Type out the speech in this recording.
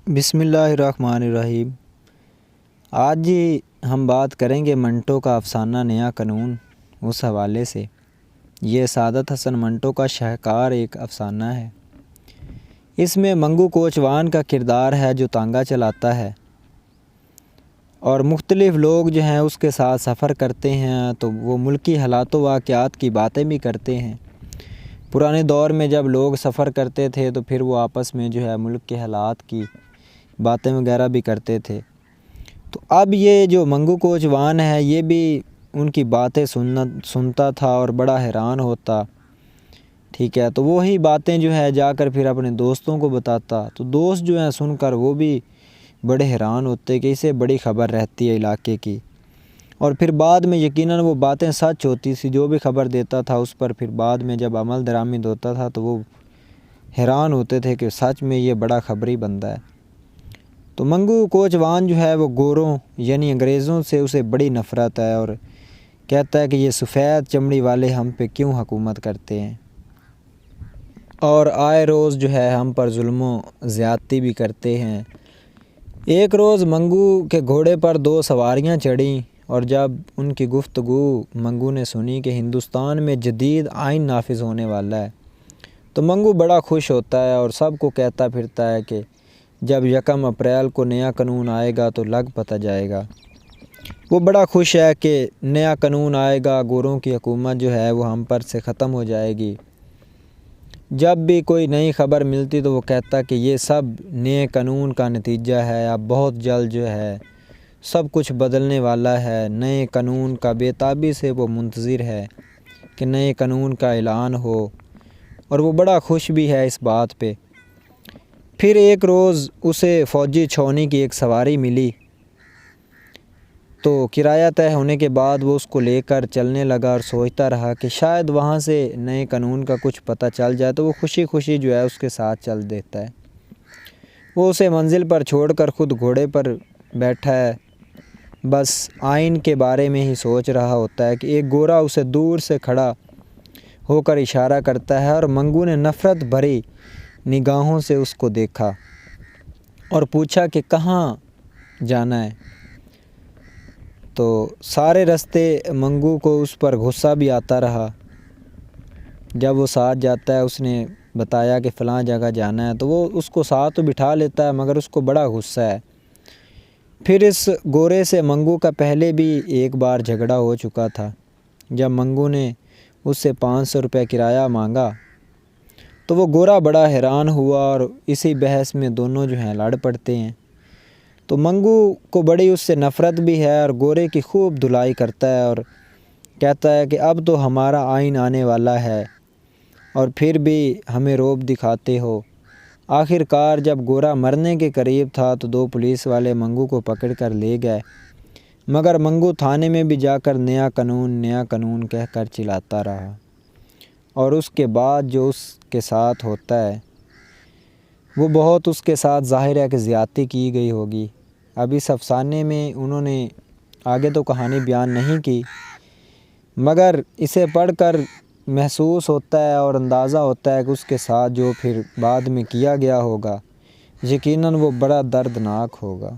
بسم اللہ الرحمن الرحیم۔ آج جی ہم بات کریں گے منٹو کا افسانہ نیا قانون اس حوالے سے۔ یہ سعادت حسن منٹو کا شاہکار ایک افسانہ ہے۔ اس میں منگو کوچوان کا کردار ہے جو تانگا چلاتا ہے اور مختلف لوگ جو ہیں اس کے ساتھ سفر کرتے ہیں تو وہ ملکی حالات و واقعات کی باتیں بھی کرتے ہیں۔ پرانے دور میں جب لوگ سفر کرتے تھے تو پھر وہ آپس میں جو ہے ملک کے حالات کی باتیں وغیرہ بھی کرتے تھے۔ تو اب یہ جو منگو کوچوان ہے یہ بھی ان کی باتیں سنتا تھا اور بڑا حیران ہوتا، ٹھیک ہے۔ تو وہی باتیں جو ہے جا کر پھر اپنے دوستوں کو بتاتا، تو دوست جو ہیں سن کر وہ بھی بڑے حیران ہوتے کہ اسے بڑی خبر رہتی ہے علاقے کی، اور پھر بعد میں یقیناً وہ باتیں سچ ہوتی سی، جو بھی خبر دیتا تھا اس پر پھر بعد میں جب عمل درآمد ہوتا تھا تو وہ حیران ہوتے تھے کہ سچ میں یہ بڑا خبری بندہ ہے۔ تو منگو کوچوان جو ہے وہ گوروں یعنی انگریزوں سے اسے بڑی نفرت ہے اور کہتا ہے کہ یہ سفید چمڑی والے ہم پہ کیوں حکومت کرتے ہیں اور آئے روز جو ہے ہم پر ظلم و زیادتی بھی کرتے ہیں۔ ایک روز منگو کے گھوڑے پر دو سواریاں چڑھیں اور جب ان کی گفتگو منگو نے سنی کہ ہندوستان میں جدید آئین نافذ ہونے والا ہے تو منگو بڑا خوش ہوتا ہے اور سب کو کہتا پھرتا ہے کہ جب 1 اپریل کو نیا قانون آئے گا تو لگ پتہ جائے گا۔ وہ بڑا خوش ہے کہ نیا قانون آئے گا، گوروں کی حکومت جو ہے وہ ہم پر سے ختم ہو جائے گی۔ جب بھی کوئی نئی خبر ملتی تو وہ کہتا کہ یہ سب نئے قانون کا نتیجہ ہے، اب بہت جلد جو ہے سب کچھ بدلنے والا ہے۔ نئے قانون کا بے تابی سے وہ منتظر ہے کہ نئے قانون کا اعلان ہو، اور وہ بڑا خوش بھی ہے اس بات پہ۔ پھر ایک روز اسے فوجی چھاؤنی کی ایک سواری ملی تو کرایہ طے ہونے کے بعد وہ اس کو لے کر چلنے لگا اور سوچتا رہا کہ شاید وہاں سے نئے قانون کا کچھ پتہ چل جائے، تو وہ خوشی خوشی جو ہے اس کے ساتھ چل دیتا ہے۔ وہ اسے منزل پر چھوڑ کر خود گھوڑے پر بیٹھا ہے، بس آئین کے بارے میں ہی سوچ رہا ہوتا ہے کہ ایک گورا اسے دور سے کھڑا ہو کر اشارہ کرتا ہے اور منگو نے نفرت بھری نگاہوں سے اس کو دیکھا اور پوچھا کہ کہاں جانا ہے۔ تو سارے راستے منگو کو اس پر غصہ بھی آتا رہا۔ جب وہ ساتھ جاتا ہے اس نے بتایا کہ فلاں جگہ جانا ہے تو وہ اس کو ساتھ تو بٹھا لیتا ہے مگر اس کو بڑا غصہ ہے۔ پھر اس گورے سے منگو کا پہلے بھی ایک بار جھگڑا ہو چکا تھا۔ جب منگو نے اس سے 500 روپے کرایہ مانگا تو وہ گورا بڑا حیران ہوا اور اسی بحث میں دونوں جو ہیں لڑ پڑتے ہیں۔ تو منگو کو بڑی اس سے نفرت بھی ہے اور گورے کی خوب دھلائی کرتا ہے اور کہتا ہے کہ اب تو ہمارا آئین آنے والا ہے اور پھر بھی ہمیں رعب دکھاتے ہو۔ آخر کار جب گورا مرنے کے قریب تھا تو 2 پولیس والے منگو کو پکڑ کر لے گئے، مگر منگو تھانے میں بھی جا کر نیا قانون کہہ کر چلاتا رہا، اور اس کے بعد جو اس کے ساتھ ہوتا ہے وہ بہت اس کے ساتھ ظاہر ہے کہ زیادتی کی گئی ہوگی۔ اب اس افسانے میں انہوں نے آگے تو کہانی بیان نہیں کی، مگر اسے پڑھ کر محسوس ہوتا ہے اور اندازہ ہوتا ہے کہ اس کے ساتھ جو پھر بعد میں کیا گیا ہوگا یقیناً وہ بڑا دردناک ہوگا۔